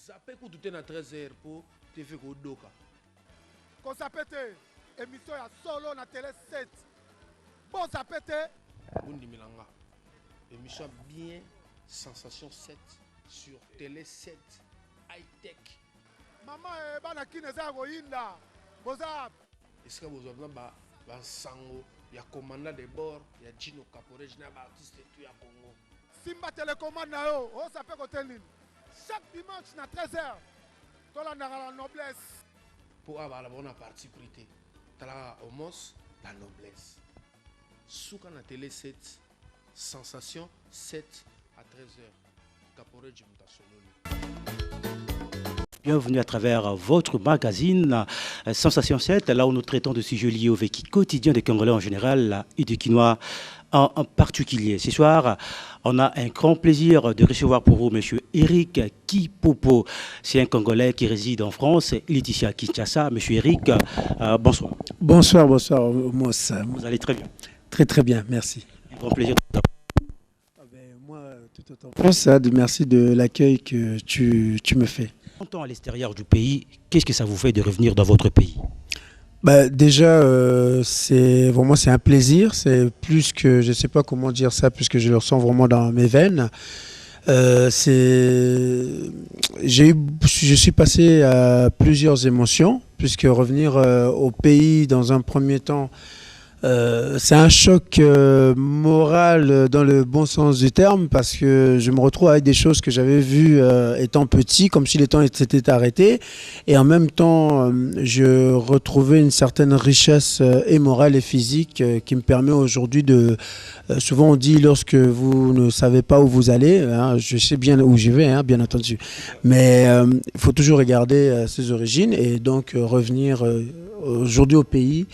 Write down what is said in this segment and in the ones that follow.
Zappé pour tout à 13h pour te faire doka. Qu'on s'appelle émission à solo na télé 7. Bon s'appelle Bundi Milanga. Émission bien sensation 7 sur télé 7 high tech. Maman et bana qui ne sa goyinda. Bozap. Est-ce que vous avez un sango, il y a commandant de bord, il y a Gino Caporet, il y a un artiste tout à Congo. Simba télécommande na yo, oh ça peut côté ligne. Chaque dimanche na 13h. Tola na la noblesse. Pour avoir la bonne partie prité. Tala homos la noblesse. Souka na télé 7 sensation 7 à 13h. Caporet Jimta Sololo. Bienvenue à travers votre magazine Sensation 7, là où nous traitons de sujets liés au vécu quotidien des Congolais en général et des Kinois en particulier. Ce soir, on a un grand plaisir de recevoir pour vous M. Eric Kipopo. C'est un Congolais qui réside en France. Il est ici à Kinshasa. M. Eric, bonsoir. Bonsoir, Moss. Vous allez très bien. Très très bien, merci. Un grand plaisir. Moi, tout autant. Merci de l'accueil que tu me fais. 30 ans à l'extérieur du pays, qu'est-ce que ça vous fait de revenir dans votre pays? Déjà, pour moi, c'est un plaisir. C'est plus que, je ne sais pas comment dire ça, puisque je le ressens vraiment dans mes veines. Je suis passé à plusieurs émotions, puisque revenir au pays dans un premier temps, c'est un choc moral dans le bon sens du terme, parce que je me retrouve avec des choses que j'avais vues étant petit, comme si les temps s'étaient arrêtés, et en même temps je retrouvais une certaine richesse et morale et physique qui me permet aujourd'hui de... souvent on dit lorsque vous ne savez pas où vous allez, hein, je sais bien où je vais, hein, bien entendu, mais il faut toujours regarder ses origines, et donc revenir aujourd'hui au pays,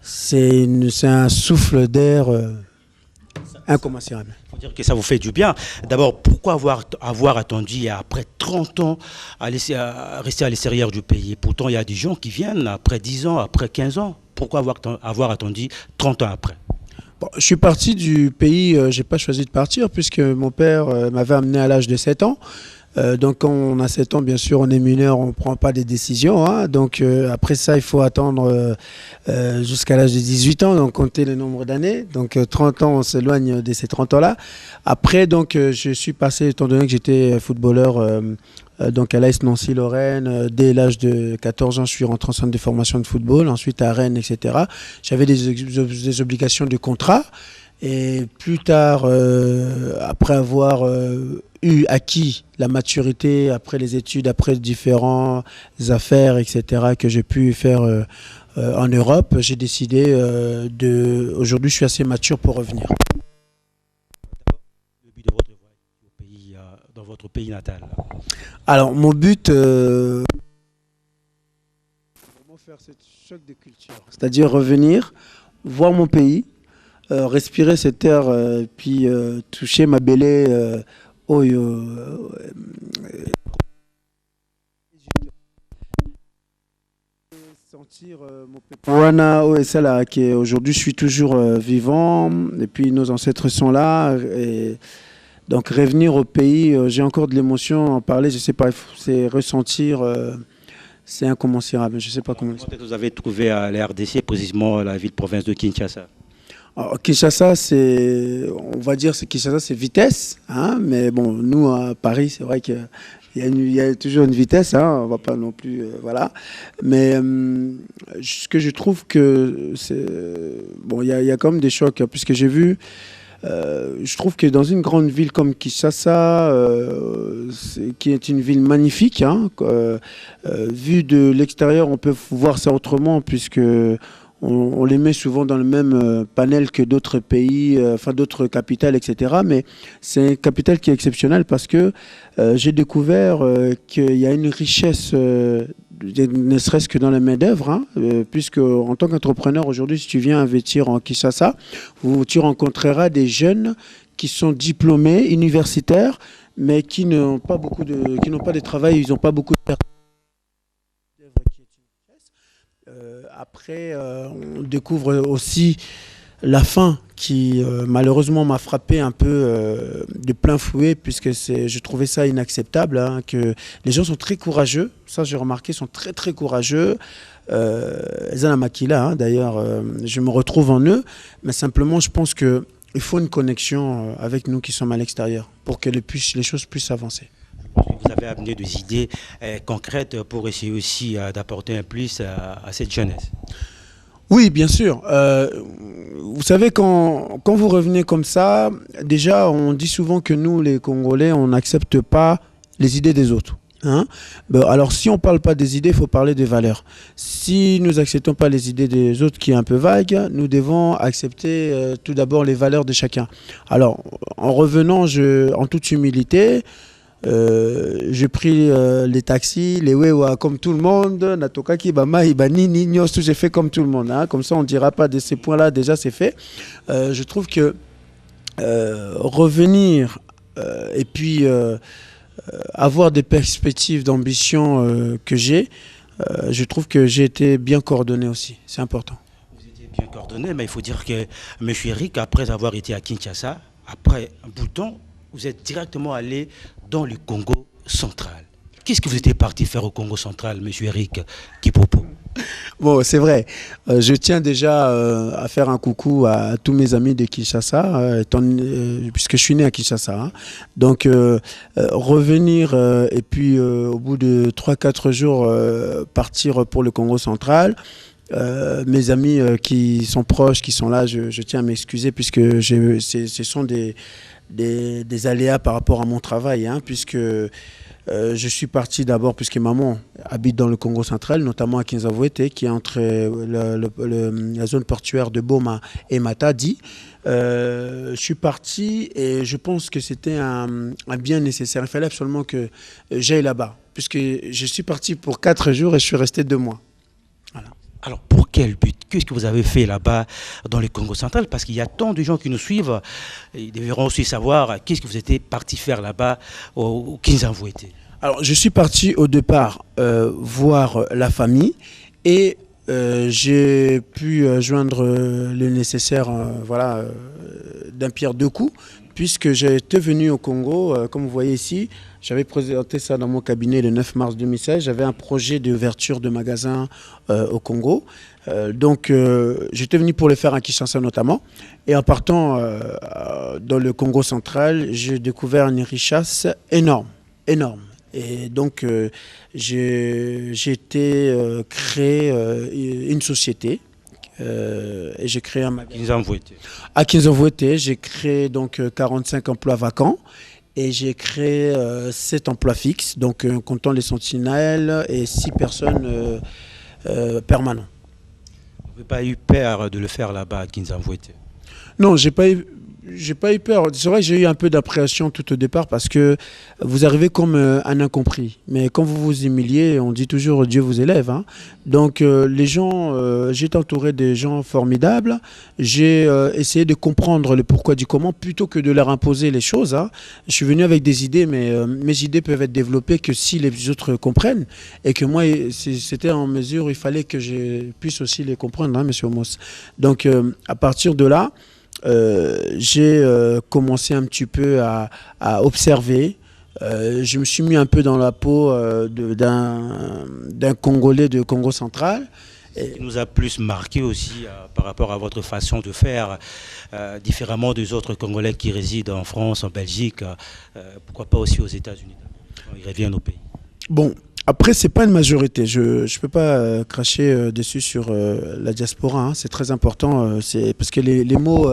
c'est un souffle d'air incommensurable. Il faut dire que ça vous fait du bien. D'abord, pourquoi avoir attendu après 30 ans à rester à l'extérieur du pays? Pourtant, il y a des gens qui viennent après 10 ans, après 15 ans. Pourquoi avoir attendu 30 ans après? Bon, je suis parti du pays, je n'ai pas choisi de partir, puisque mon père m'avait amené à l'âge de 7 ans. Donc quand on a 7 ans, bien sûr, on est mineur, on ne prend pas des décisions. Hein. Donc après ça, il faut attendre jusqu'à l'âge de 18 ans, donc compter le nombre d'années. Donc 30 ans, on s'éloigne de ces 30 ans-là. Après, donc, je suis passé, étant donné que j'étais footballeur donc à l'AS Nancy-Lorraine, dès l'âge de 14 ans, je suis rentré en centre de formation de football, ensuite à Rennes, etc. J'avais des obligations de contrat. Et plus tard, après avoir acquis la maturité, après les études, après différentes affaires, etc., que j'ai pu faire en Europe, j'ai décidé aujourd'hui, je suis assez mature pour revenir. Le but de votre voyage dans votre pays natal? Alors, mon but, vraiment faire ce choc de culture, c'est-à-dire revenir, voir mon pays, respirer cette air, puis toucher ma belée, sentir mon pépouana, là, qui aujourd'hui je suis toujours vivant, et puis nos ancêtres sont là, et donc revenir au pays, j'ai encore de l'émotion, en parler, je sais pas, c'est ressentir, c'est incommensurable, je sais pas comment. Peut-être vous avez trouvé à la RDC, précisément la ville-province de Kinshasa. Alors, Kinshasa, on va dire que Kinshasa, c'est vitesse, hein, mais bon, nous, à Paris, c'est vrai qu'il y a toujours une vitesse, hein, on ne va pas non plus, voilà. Mais ce que je trouve que bon, il y a quand même des chocs, hein, puisque j'ai vu, je trouve que dans une grande ville comme Kinshasa, qui est une ville magnifique, hein, vu de l'extérieur, on peut voir ça autrement, puisque on les met souvent dans le même panel que d'autres pays, enfin d'autres capitales, etc. Mais c'est une capitale qui est exceptionnelle parce que j'ai découvert qu'il y a une richesse, ne serait-ce que dans la main-d'œuvre, hein, puisque en tant qu'entrepreneur aujourd'hui, si tu viens investir en Kinshasa, tu rencontreras des jeunes qui sont diplômés, universitaires, mais qui n'ont pas de travail, ils n'ont pas beaucoup de après, on découvre aussi la fin qui malheureusement m'a frappé un peu de plein fouet, puisque je trouvais ça inacceptable, hein, que les gens sont très courageux, ça j'ai remarqué, sont très très courageux. Zana Makila, hein, d'ailleurs, je me retrouve en eux, mais simplement je pense qu'il faut une connexion avec nous qui sommes à l'extérieur pour que les choses puissent avancer. Vous avez amené des idées concrètes pour essayer aussi d'apporter un plus à cette jeunesse. Oui, bien sûr. Vous savez, quand vous revenez comme ça, déjà, on dit souvent que nous, les Congolais, on n'accepte pas les idées des autres. Hein? Alors, si on ne parle pas des idées, il faut parler des valeurs. Si nous n'acceptons pas les idées des autres, qui est un peu vague, nous devons accepter tout d'abord les valeurs de chacun. Alors, en revenant, en toute humilité, j'ai pris les taxis, les wewa comme tout le monde, natokaki bama ibani nignos, tout j'ai fait comme tout le monde, hein. Comme ça on ne dira pas de ces points-là, déjà c'est fait. Je trouve que revenir et puis avoir des perspectives d'ambition que j'ai, je trouve que j'ai été bien coordonné aussi, c'est important. Vous étiez bien coordonné, mais il faut dire que M. Eric, après avoir été à Kinshasa, après un bout de temps, vous êtes directement allé dans le Congo central. Qu'est-ce que vous étiez parti faire au Congo central, M. Eric Kipopo? Bon, c'est vrai. Je tiens déjà à faire un coucou à tous mes amis de Kinshasa, puisque je suis né à Kinshasa. Hein. Donc, revenir et puis au bout de 3-4 jours, partir pour le Congo central. Mes amis qui sont proches, qui sont là, je tiens à m'excuser puisque ce sont des aléas par rapport à mon travail, hein, puisque je suis parti d'abord, puisque maman habite dans le Congo central, notamment à Kinshasa, qui est entre la zone portuaire de Boma et Matadi. Je suis parti et je pense que c'était un bien nécessaire. Il fallait absolument que j'aille là-bas, puisque je suis parti pour 4 jours et je suis resté 2 mois. Voilà. Alors, pour quel but? Qu'est-ce que vous avez fait là-bas dans le Congo central? Parce qu'il y a tant de gens qui nous suivent. Ils devront aussi savoir qu'est-ce que vous étiez parti faire là-bas au Kinshasa. Alors, je suis parti au départ voir la famille et j'ai pu joindre le nécessaire d'un pierre deux coups, puisque j'étais venu au Congo, comme vous voyez ici. J'avais présenté ça dans mon cabinet le 9 mars 2016. J'avais un projet d'ouverture de magasin au Congo. Donc, j'étais venu pour le faire à Kinshasa notamment. Et en partant dans le Congo central, j'ai découvert une richesse énorme, énorme. Et donc, j'ai créé une société. Et j'ai créé un magasin. À Kinshasa, j'ai créé donc 45 emplois vacants. Et j'ai créé 7 emplois fixes, donc comptant les sentinelles et 6 personnes permanentes. Vous n'avez pas eu peur de le faire là-bas à Kinshasa? Non, j'ai pas eu peur. C'est vrai que j'ai eu un peu d'appréhension tout au départ parce que vous arrivez comme un incompris. Mais quand vous vous humiliez, on dit toujours Dieu vous élève. Hein. Donc les gens, j'ai été entouré de gens formidables. J'ai essayé de comprendre le pourquoi du comment plutôt que de leur imposer les choses. Hein. Je suis venu avec des idées, mais mes idées peuvent être développées que si les autres comprennent. Et que moi, c'était en mesure où il fallait que je puisse aussi les comprendre, hein, monsieur Omos. Donc à partir de là, j'ai commencé un petit peu à observer. Je me suis mis un peu dans la peau d'un Congolais de Congo central. Ce qui nous a plus marqué aussi par rapport à votre façon de faire, différemment des autres Congolais qui résident en France, en Belgique, pourquoi pas aussi aux États-Unis, quand ils reviennent au pays. Bon. Après, ce n'est pas une majorité. Je ne peux pas cracher dessus sur la diaspora. Hein. C'est très important. Parce que les mots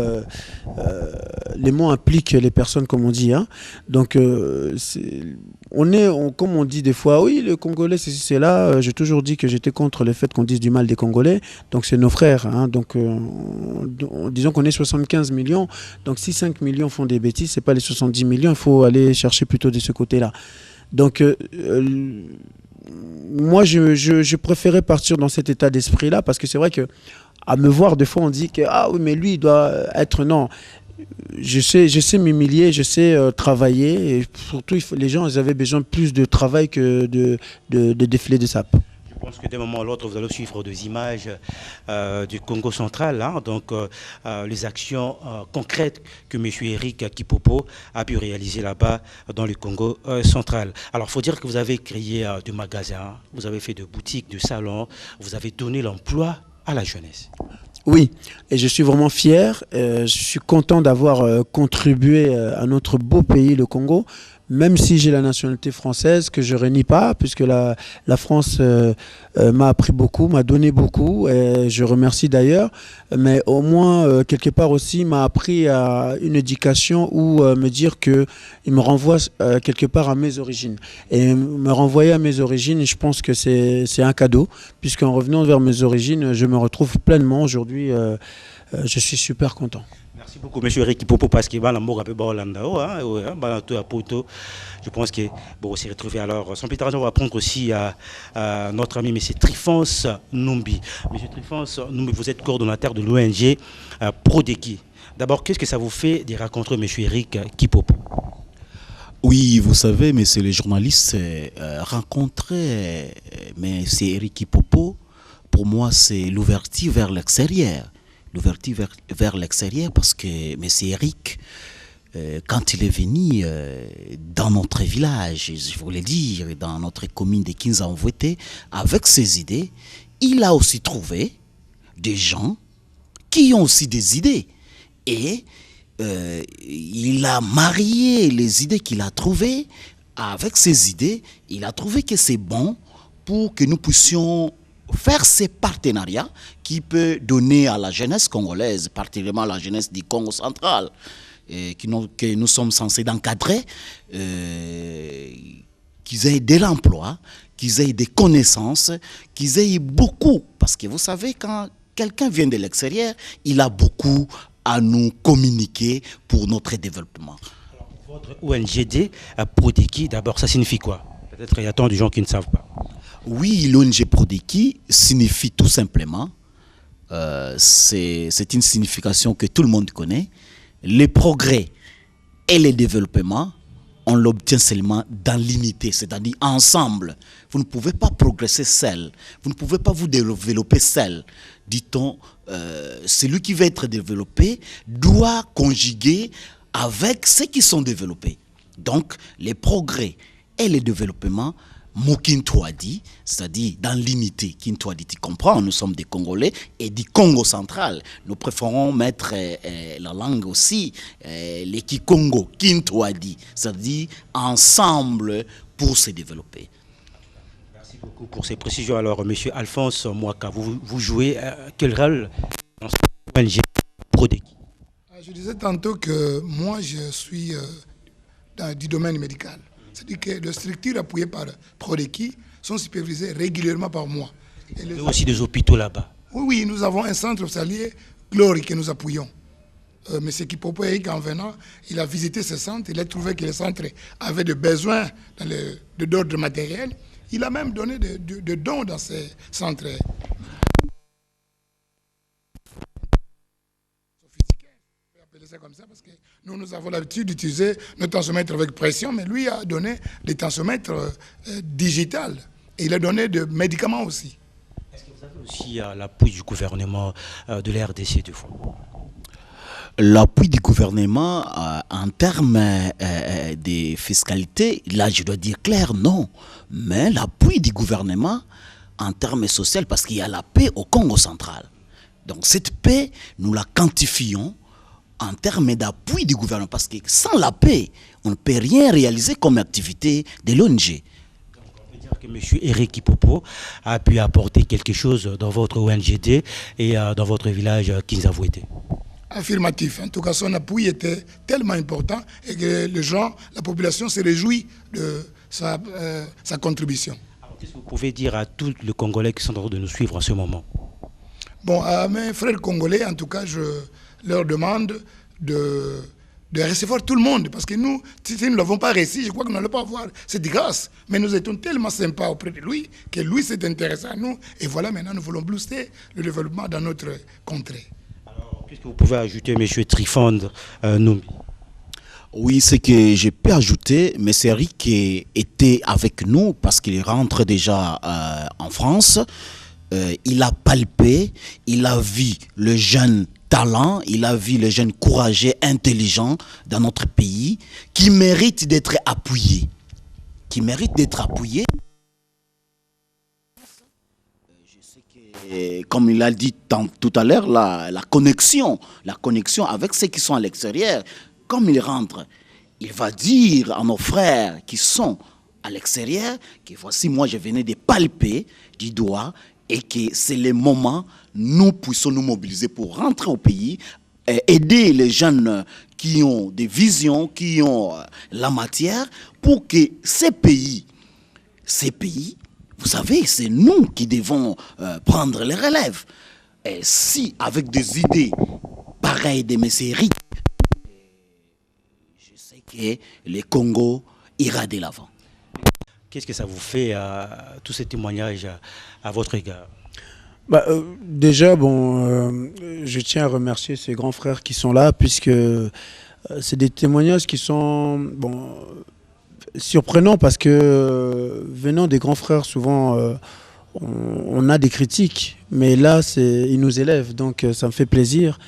impliquent les personnes, comme on dit. Hein. Donc, comme on dit des fois, oui, le Congolais, c'est là. J'ai toujours dit que j'étais contre le fait qu'on dise du mal des Congolais. Donc, c'est nos frères. Hein. Donc, disons qu'on est 75 millions. Donc, si 5 millions font des bêtises, ce n'est pas les 70 millions. Il faut aller chercher plutôt de ce côté-là. Donc, moi, je préférais partir dans cet état d'esprit-là parce que c'est vrai que à me voir, des fois, on dit que ah oui, mais lui, il doit être non. Je sais m'humilier, je sais travailler et surtout, les gens, ils avaient besoin plus de travail que de défiler de sap. Je Je pense que d'un moment à l'autre, vous allez suivre des images du Congo central, hein, donc les actions concrètes que M. Eric Kipopo a pu réaliser là-bas dans le Congo central. Alors, il faut dire que vous avez créé des magasins, vous avez fait de boutiques, de salons, vous avez donné l'emploi à la jeunesse. Oui, et je suis vraiment fier, je suis content d'avoir contribué à notre beau pays, le Congo, même si j'ai la nationalité française, que je ne renie pas, puisque la France m'a appris beaucoup, m'a donné beaucoup, et je remercie d'ailleurs, mais au moins, quelque part aussi, m'a appris à une éducation où me dire qu'il me renvoie quelque part à mes origines. Et me renvoyer à mes origines, je pense que c'est un cadeau, puisqu'en revenant vers mes origines, je me retrouve pleinement aujourd'hui, je suis super content. Merci beaucoup, M. Eric Kipopo, parce que je pense que bon, s'est retrouvé alors. Sans plus tarder, on va prendre aussi à notre ami M. Trifons Numbi. M. Trifons Numbi, vous êtes coordonnateur de l'ONG Prodeki. D'abord, qu'est-ce que ça vous fait de rencontrer M. Eric Kipopo? Oui, vous savez, monsieur le journaliste, rencontrer M. Eric Kipopo, pour moi, c'est l'ouverture vers l'extérieur. L'ouverture vers l'extérieur parce que M. Eric, quand il est venu dans notre village, je voulais dire, dans notre commune de Kinza-Mvwete, avec ses idées, il a aussi trouvé des gens qui ont aussi des idées. Et il a marié les idées qu'il a trouvées avec ses idées. Il a trouvé que c'est bon pour que nous puissions faire ces partenariats qui peut donner à la jeunesse congolaise, particulièrement à la jeunesse du Congo central, que nous sommes censés d'encadrer, qu'ils aient de l'emploi, qu'ils aient des connaissances, qu'ils aient beaucoup. Parce que vous savez, quand quelqu'un vient de l'extérieur, il a beaucoup à nous communiquer pour notre développement. Alors, votre ONGD à Prodeki, d'abord, ça signifie quoi? Peut-être il y a tant de gens qui ne savent pas. Oui, l'ONG Prodeki signifie tout simplement, c'est une signification que tout le monde connaît, les progrès et les développements, on l'obtient seulement dans l'unité, c'est-à-dire ensemble. Vous ne pouvez pas progresser seul, vous ne pouvez pas vous développer seul. Dit-on, celui qui va être développé doit conjuguer avec ceux qui sont développés. Donc, les progrès et les développements, Mokintouadi, c'est-à-dire dans l'unité, Kintouadi, tu comprends, nous sommes des Congolais et du Congo central. Nous préférons mettre la langue aussi, les Kikongo, Kintouadi, c'est-à-dire ensemble pour se développer. Merci beaucoup pour ces précisions. Alors, M. Alphonse Mwaka, vous jouez quel rôle dans cette ONG Prodeki? Je disais tantôt que moi, je suis du domaine médical. C'est-à-dire que les structures appuyées par Prodeki sont supervisées régulièrement par moi. Il y a aussi des hôpitaux là-bas. Oui, nous avons un centre hospitalier, Glory, que nous appuyons. M. Kipopo Eric, en venant, il a visité ce centre, il a trouvé que le centre avait des besoins d'ordre matériel. Il a même donné des dons dans ces centres. C'est comme ça parce que nous avons l'habitude d'utiliser nos tensiomètres avec pression, mais lui a donné des tensiomètres digitales et il a donné des médicaments aussi. Est-ce que vous avez aussi l'appui du gouvernement de la RDC de fois? L'appui du gouvernement en termes de fiscalité, là je dois dire clair, non. Mais l'appui du gouvernement en termes sociaux, parce qu'il y a la paix au Congo central. Donc cette paix, nous la quantifions en termes d'appui du gouvernement, parce que sans la paix, on ne peut rien réaliser comme activité de l'ONG. Donc on peut dire que M. Eric Kipopo a pu apporter quelque chose dans votre ONGD et dans votre village Kinza-Mvwete. Affirmatif. En tout cas, son appui était tellement important et que les gens, la population se réjouit de sa contribution. Alors, qu'est-ce que vous pouvez dire à tous les Congolais qui sont en train de nous suivre en ce moment? Bon, à mes frères congolais, en tout cas, je leur demande de recevoir tout le monde. Parce que nous, si nous ne l'avons pas réussi, je crois qu'on n'allait pas avoir cette grâce. Mais nous étions tellement sympas auprès de lui que lui s'est intéressé à nous. Et voilà, maintenant, nous voulons booster le développement dans notre contrée. Alors, qu'est-ce que vous pouvez ajouter, M. Trifons Numbi? Oui, ce que je peux ajouter, M. Eric était avec nous parce qu'il rentre déjà en France. Il a palpé, il a vu le jeune talent, il a vu le jeune courageux, intelligent dans notre pays qui mérite d'être appuyé. Qui mérite d'être appuyé. Je sais que, comme il a dit tout à l'heure, la connexion avec ceux qui sont à l'extérieur, comme il rentre, il va dire à nos frères qui sont à l'extérieur que voici, moi je venais de palper du doigt et que c'est le moment, nous puissions nous mobiliser pour rentrer au pays, aider les jeunes qui ont des visions, qui ont la matière, pour que ces pays, vous savez, c'est nous qui devons prendre les relèves. Et si, avec des idées pareilles de M. Eric, je sais que le Congo ira de l'avant. Qu'est-ce que ça vous fait, tous ces témoignages à votre égard? Déjà, je tiens à remercier ces grands frères qui sont là, puisque c'est des témoignages qui sont surprenants, parce que venant des grands frères, souvent on a des critiques, mais là ils nous élèvent, donc ça me fait plaisir,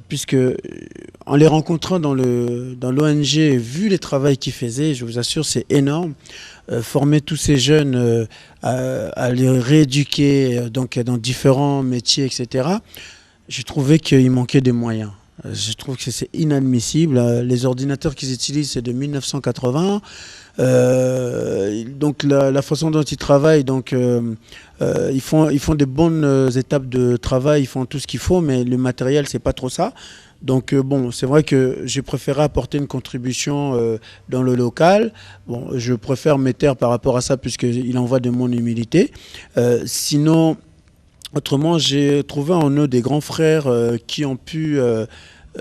puisque en les rencontrant dans l'ONG, vu les travaux qu'ils faisaient, je vous assure, c'est énorme. Former tous ces jeunes, à les rééduquer donc dans différents métiers, etc. J'ai trouvé qu'il manquait des moyens. Je trouve que c'est inadmissible. Les ordinateurs qu'ils utilisent, c'est de 1980. Donc la façon dont ils travaillent, donc ils font des bonnes étapes de travail, ils font tout ce qu'il faut, mais le matériel, c'est pas trop ça. Donc c'est vrai que j'ai préféré apporter une contribution dans le local. Je préfère me taire par rapport à ça, puisqu'il en va de mon humilité. Sinon, autrement, j'ai trouvé en eux des grands frères qui ont pu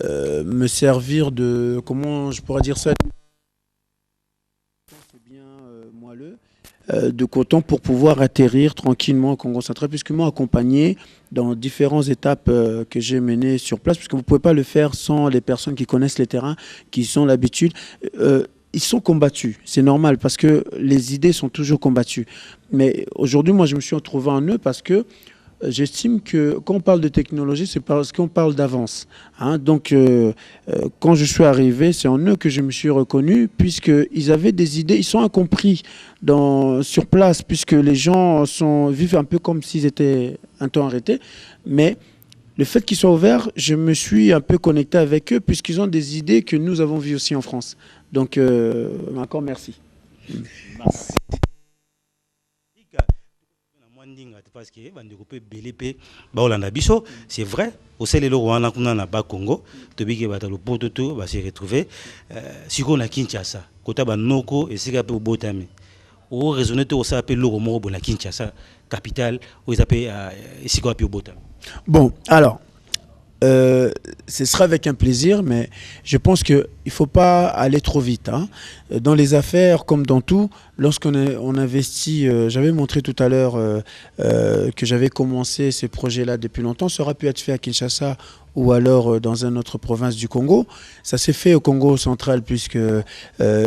me servir de, comment je pourrais dire ça, de coton pour pouvoir atterrir tranquillement au Congo central, puisque moi accompagné dans différentes étapes que j'ai menées sur place, puisque vous ne pouvez pas le faire sans les personnes qui connaissent les terrains, qui ont l'habitude. Ils sont combattus, c'est normal, parce que les idées sont toujours combattues. Mais aujourd'hui, moi, je me suis retrouvé en eux parce que j'estime que quand on parle de technologie, c'est parce qu'on parle d'avance. Donc, quand je suis arrivé, c'est en eux que je me suis reconnu, puisqu'ils avaient des idées, ils sont incompris sur place, puisque les gens vivent un peu comme s'ils étaient un temps arrêtés. Mais le fait qu'ils soient ouverts, je me suis un peu connecté avec eux, puisqu'ils ont des idées que nous avons vues aussi en France. Donc, encore merci. Merci. C'est vrai, au sein de l'Orouana, on a pas Congo, Tobiki va le pototo, va se retrouver. Si on a Kinshasa, Kota Banoko et Sigape au Botame. Au raisonner tout ça appelle l'Oromo, la Kinshasa, capitale, où ils appellent Sigape au Botame. Bon, alors. Ce sera avec un plaisir, mais je pense qu'il ne faut pas aller trop vite. Dans les affaires, comme dans tout, lorsqu'on investit, j'avais montré tout à l'heure que j'avais commencé ces projets-là depuis longtemps, ça aurait pu être fait à Kinshasa ou alors dans une autre province du Congo. Ça s'est fait au Congo central, puisque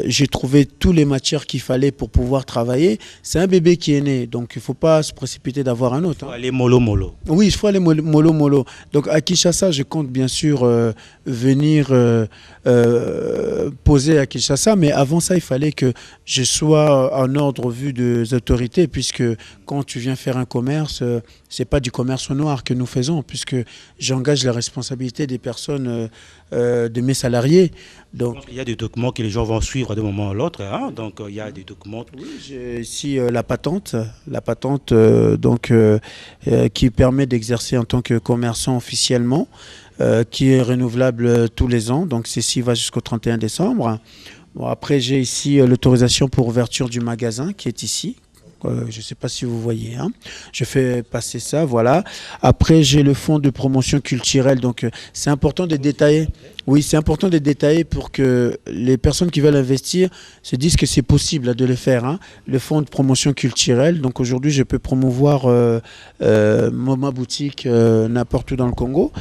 j'ai trouvé toutes les matières qu'il fallait pour pouvoir travailler. C'est un bébé qui est né, donc il ne faut pas se précipiter d'avoir un autre. Il faut aller mollo. Oui, il faut aller mollo. Donc à Kinshasa, je compte bien sûr venir poser à Kinshasa, mais avant ça, il fallait que je sois en ordre vu des autorités, puisque quand tu viens faire un commerce, c'est pas du commerce au noir que nous faisons, puisque j'engage la responsabilité des personnes, de mes salariés. Donc, il y a des documents que les gens vont suivre d'un moment à l'autre. Donc il y a des documents. Oui, j'ai ici la patente qui permet d'exercer en tant que commerçant officiellement, qui est renouvelable tous les ans. Donc ceci va jusqu'au 31 décembre. Bon, après, j'ai ici l'autorisation pour ouverture du magasin qui est ici. Je ne sais pas si vous voyez. Je fais passer ça, voilà. Après, j'ai le fonds de promotion culturelle. Donc, c'est important de détailler. Oui, c'est important de détailler pour que les personnes qui veulent investir se disent que c'est possible de le faire. Hein. Le fonds de promotion culturelle, donc aujourd'hui je peux promouvoir ma boutique n'importe où dans le Congo.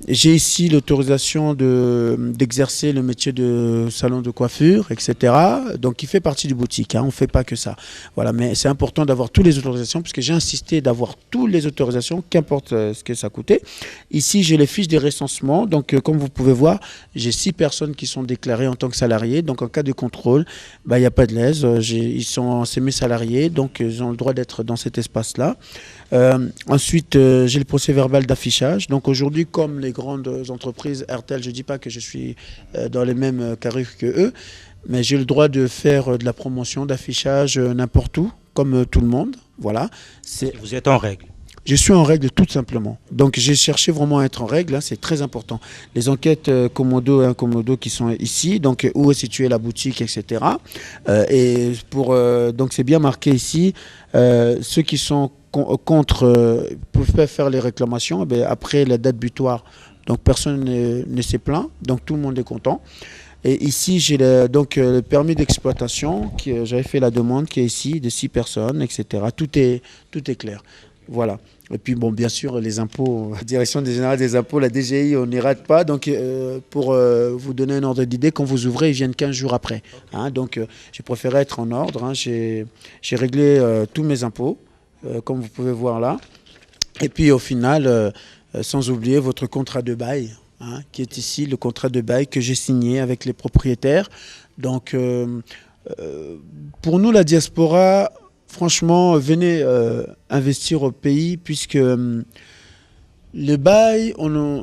J'ai ici l'autorisation d'exercer le métier de salon de coiffure, etc. Donc il fait partie du boutique, hein. On ne fait pas que ça. Voilà, mais c'est important d'avoir toutes les autorisations puisque j'ai insisté d'avoir toutes les autorisations, qu'importe ce que ça coûtait. Ici j'ai les fiches de recensement, donc comme vous pouvez voir, j'ai 6 personnes qui sont déclarées en tant que salariés. Donc, en cas de contrôle, il n'y a pas de lèse. Ils sont semi-salariés, donc ils ont le droit d'être dans cet espace-là. Ensuite, j'ai le procès-verbal d'affichage. Donc, aujourd'hui, comme les grandes entreprises, RTL, je ne dis pas que je suis dans les mêmes carrures que eux, mais j'ai le droit de faire de la promotion, d'affichage n'importe où, comme tout le monde. Voilà. Vous êtes en règle. Je suis en règle tout simplement. Donc j'ai cherché vraiment à être en règle, hein, c'est très important. Les enquêtes commodo et incommodo qui sont ici, donc où est située la boutique, etc. Donc c'est bien marqué ici, ceux qui sont contre peuvent faire les réclamations après la date butoir. Donc personne ne s'est plaint, donc tout le monde est content. Et ici, j'ai le permis d'exploitation, j'avais fait la demande qui est ici, de 6 personnes, etc. Tout est clair. Voilà. Et puis, bon, bien sûr, les impôts, la Direction générale des impôts, la DGI, on n'y rate pas. Donc, pour vous donner un ordre d'idée, quand vous ouvrez, ils viennent 15 jours après. Hein, donc, j'ai préféré être en ordre. Hein, j'ai réglé tous mes impôts, comme vous pouvez voir là. Et puis, au final, sans oublier votre contrat de bail, hein, qui est ici, le contrat de bail que j'ai signé avec les propriétaires. Donc, pour nous, la diaspora... Franchement, venez investir au pays puisque le bail,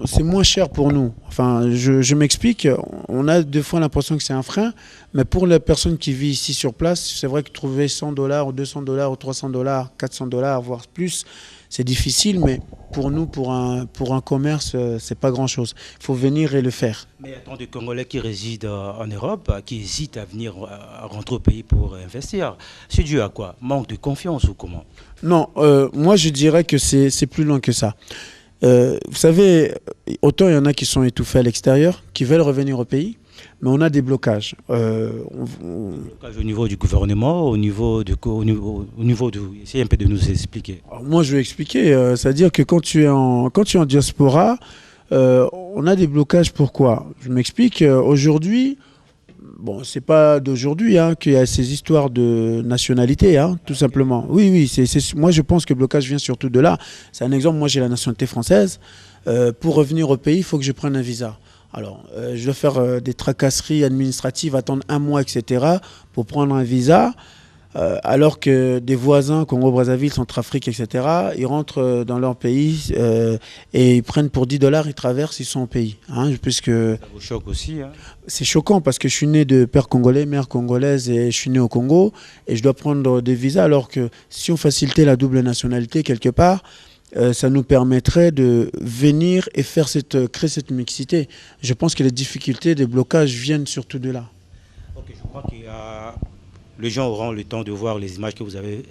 c'est moins cher pour nous. Enfin, je m'explique, on a des fois l'impression que c'est un frein, mais pour la personne qui vit ici sur place, c'est vrai que trouver $100 ou $200 ou $300, $400, voire plus, c'est difficile, mais pour nous, pour un commerce, c'est pas grand-chose. Il faut venir et le faire. Mais il y a tant de Congolais qui résident en Europe, qui hésitent à venir rentrer au pays pour investir. C'est dû à quoi? Manque de confiance ou comment? Non, moi je dirais que c'est plus loin que ça. Vous savez, autant il y en a qui sont étouffés à l'extérieur, qui veulent revenir au pays, mais on a des blocages. Blocage au niveau du gouvernement, au niveau de... Essayez un peu de nous expliquer. Alors moi, je vais expliquer. C'est-à-dire que quand tu es en diaspora, on a des blocages. Pourquoi? Je m'explique. Aujourd'hui, bon, c'est pas d'aujourd'hui hein, qu'il y a ces histoires de nationalité, hein, tout simplement. Oui, moi je pense que le blocage vient surtout de là. C'est un exemple. Moi, j'ai la nationalité française. Pour revenir au pays, il faut que je prenne un visa. Alors, je dois faire des tracasseries administratives, attendre 1 mois, etc. pour prendre un visa, alors que des voisins, Congo-Brazzaville, Centrafrique, etc., ils rentrent dans leur pays et ils prennent pour $10, ils traversent, ils sont au pays. Hein, puisque ça vous choque aussi, hein? C'est choquant parce que je suis né de père congolais, mère congolaise et je suis né au Congo et je dois prendre des visas alors que si on facilitait la double nationalité quelque part, ça nous permettrait de venir et créer cette mixité. Je pense que les difficultés, des blocages viennent surtout de là. Okay, je crois que les gens auront le temps de voir les images que vous avez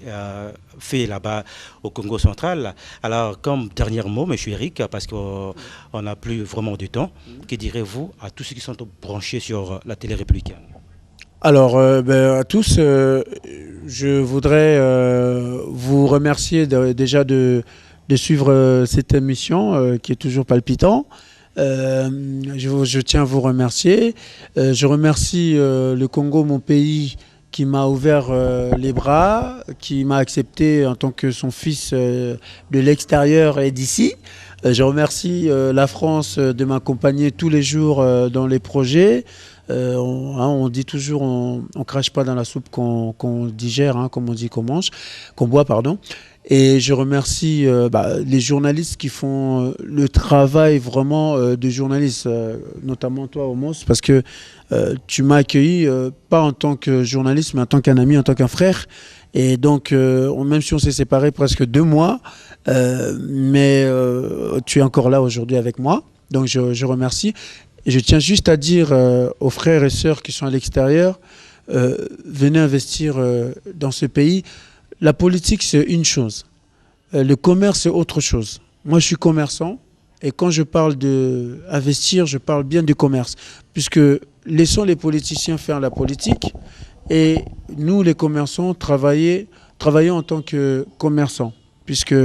fait là-bas au Congo central. Alors, comme dernier mot, M. Eric, parce qu'on n'a plus vraiment de temps, que direz-vous à tous ceux qui sont branchés sur la télé républicaine? Alors, à tous, je voudrais vous remercier déjà de suivre cette émission qui est toujours palpitant. Je tiens à vous remercier. Je remercie le Congo, mon pays, qui m'a ouvert les bras, qui m'a accepté en tant que son fils de l'extérieur et d'ici. Je remercie la France de m'accompagner tous les jours dans les projets. On dit toujours, on crache pas dans la soupe qu'on digère, hein, comme on dit qu'on boit, pardon. Et je remercie les journalistes qui font le travail vraiment de journaliste, notamment toi, Homos, parce que tu m'as accueilli pas en tant que journaliste, mais en tant qu'un ami, en tant qu'un frère. Et donc, même si on s'est séparés presque 2 mois, mais tu es encore là aujourd'hui avec moi. Donc, je remercie. Et je tiens juste à dire aux frères et sœurs qui sont à l'extérieur, venez investir dans ce pays. La politique, c'est une chose. Le commerce, c'est autre chose. Moi, je suis commerçant Et quand je parle d'investir, je parle bien du commerce. Puisque laissons les politiciens faire la politique et nous, les commerçants, travaillons en tant que commerçants. Puisque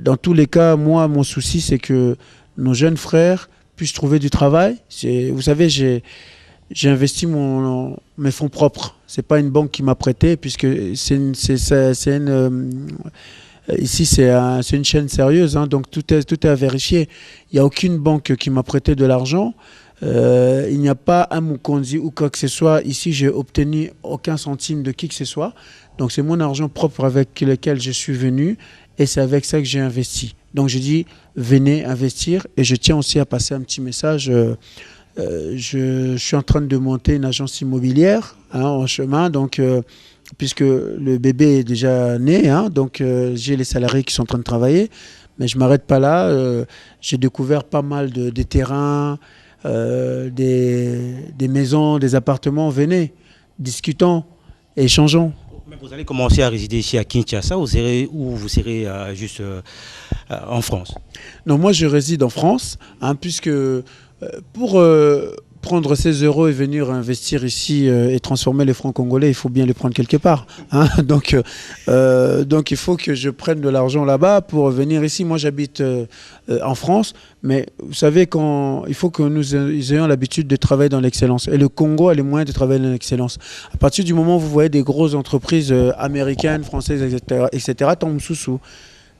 dans tous les cas, moi, mon souci, c'est que nos jeunes frères puissent trouver du travail. Vous savez, j'ai investi mes fonds propres. Ce n'est pas une banque qui m'a prêté, puisque ici, c'est une chaîne sérieuse, hein, donc tout est à vérifier. Il n'y a aucune banque qui m'a prêté de l'argent. Il n'y a pas un Mukonzi ou quoi que ce soit. Ici, j'ai obtenu aucun centime de qui que ce soit. Donc, c'est mon argent propre avec lequel je suis venu et c'est avec ça que j'ai investi. Donc, je dis, venez investir. Et je tiens aussi à passer un petit message. Je suis en train de monter une agence immobilière en chemin. Donc, puisque le bébé est déjà né, hein, donc j'ai les salariés qui sont en train de travailler. Mais je ne m'arrête pas là. J'ai découvert pas mal de terrains, des maisons, des appartements. Venez, discutons, échangeons. Mais vous allez commencer à résider ici à Kinshasa ou vous serez juste en France? Non, moi je réside en France, hein, puisque pour prendre ces euros et venir investir ici et transformer les francs congolais, il faut bien les prendre quelque part. Hein. Donc il faut que je prenne de l'argent là-bas pour venir ici. Moi, j'habite en France, mais vous savez, il faut que nous ayons l'habitude de travailler dans l'excellence. Et le Congo a les moyens de travailler dans l'excellence. À partir du moment où vous voyez des grosses entreprises américaines, françaises, etc., tombent sous.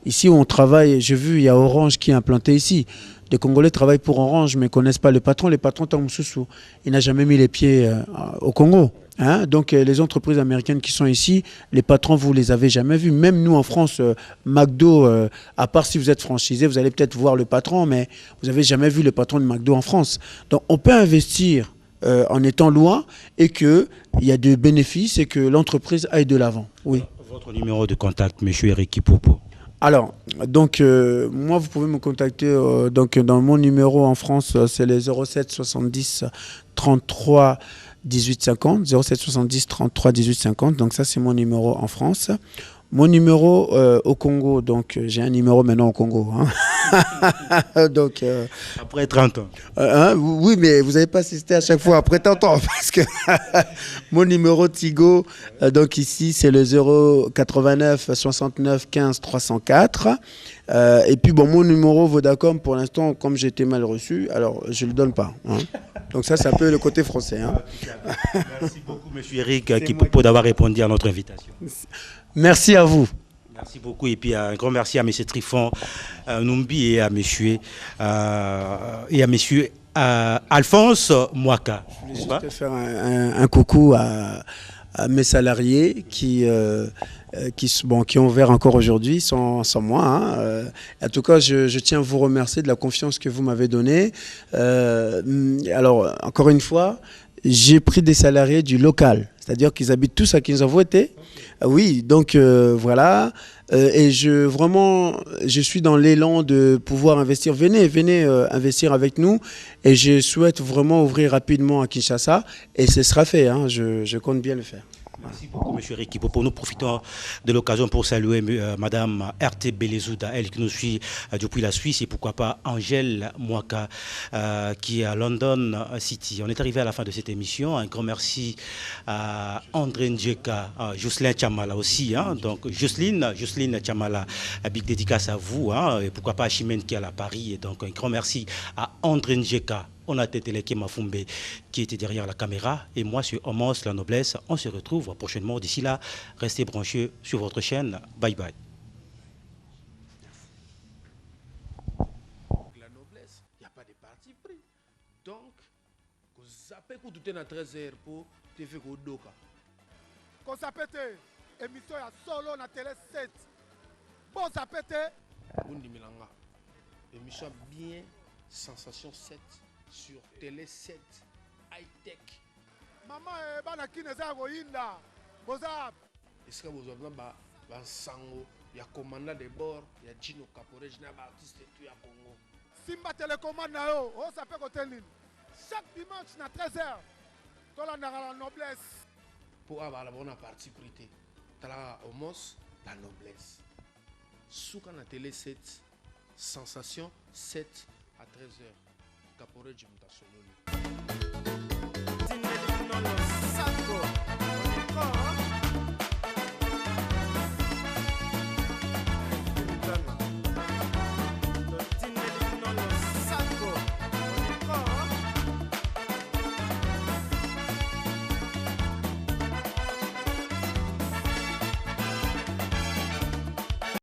Ici, on travaille, j'ai vu, il y a Orange qui est implanté ici. Les Congolais travaillent pour Orange, mais ne connaissent pas le patron. Les patrons tombent sous. Il n'a jamais mis les pieds au Congo. Hein? Donc, les entreprises américaines qui sont ici, les patrons, vous ne les avez jamais vus. Même nous, en France, McDo, à part si vous êtes franchisé, vous allez peut-être voir le patron, mais vous n'avez jamais vu le patron de McDo en France. Donc, on peut investir en étant loin et qu'il y a des bénéfices et que l'entreprise aille de l'avant. Oui. Votre numéro de contact, M. Eric Kipopo. Alors, donc, moi, vous pouvez me contacter donc, dans mon numéro en France, c'est les 07 70 33 18 50. 07 70 33 18 50. Donc, ça, c'est mon numéro en France. Mon numéro au Congo, donc j'ai un numéro maintenant au Congo. Hein. Donc, après 30 ans. Oui, mais vous n'avez pas assisté à chaque fois après 30 ans. Parce que mon numéro Tigo, donc ici, c'est le 089 69 15 304. Et puis, bon, mon numéro Vodacom, pour l'instant, comme j'ai été mal reçu, alors je ne le donne pas. Hein. Donc ça, c'est un peu le côté français. Hein. Merci beaucoup, M. Eric Kipopo, d'avoir répondu à notre invitation. Merci à vous. Merci beaucoup. Et puis un grand merci à M. Trifon Numbi et à M. Alphonse Mwaka. Je voulais juste faire un coucou à mes salariés qui ont ouvert encore aujourd'hui sans moi. Hein. En tout cas, je tiens à vous remercier de la confiance que vous m'avez donnée. Alors, encore une fois, j'ai pris des salariés du local, c'est-à-dire qu'ils habitent tous à Kinshasa. Oui, donc voilà. Et je suis dans l'élan de pouvoir investir. Venez investir avec nous. Et je souhaite vraiment ouvrir rapidement à Kinshasa. Et ce sera fait. Hein. Je compte bien le faire. Merci beaucoup, M. Eric Kipopo. Nous profitons de l'occasion pour saluer Mme RT Belezouda, elle qui nous suit depuis la Suisse, et pourquoi pas Angèle Mwaka, qui est à London City. On est arrivé à la fin de cette émission. Un grand merci à André Ndjeka, Jocelyne Chamala aussi. Hein. Donc, Jocelyne Chamala, un big dédicace à vous. Hein. Et pourquoi pas à Chimène qui est à Paris. Et donc, un grand merci à André Ndjeka. On a Teteleke Mafumbe qui était derrière la caméra. Et moi, c'est Homos, la noblesse. On se retrouve prochainement. D'ici là, restez branchés sur votre chaîne. Bye bye. La noblesse, il n'y a pas de parti pris. Donc, vous zappez pour tout à 13h pour TV Kodoka. Vous zappez émission à solo na télé 7. Bon zappé. Bundi Milanga. Émission bien, sensation 7. Sur Télé 7 high-tech. Maman est bana qui n'est pas goyinda. Bozab. Est-ce que vous avez un sango, il y a commandant de bord, il y a Gino Caporé, il y a un artiste et à Congo. Simba télécommande na yo, oh ça peut côté ligne. Chaque dimanche na 13h. Tola na la noblesse. Pour avoir la bonne partie prité. Tala homos la noblesse. Souka na Télé 7 Sensation, 7 à 13h. Caporal Jim Tassololi.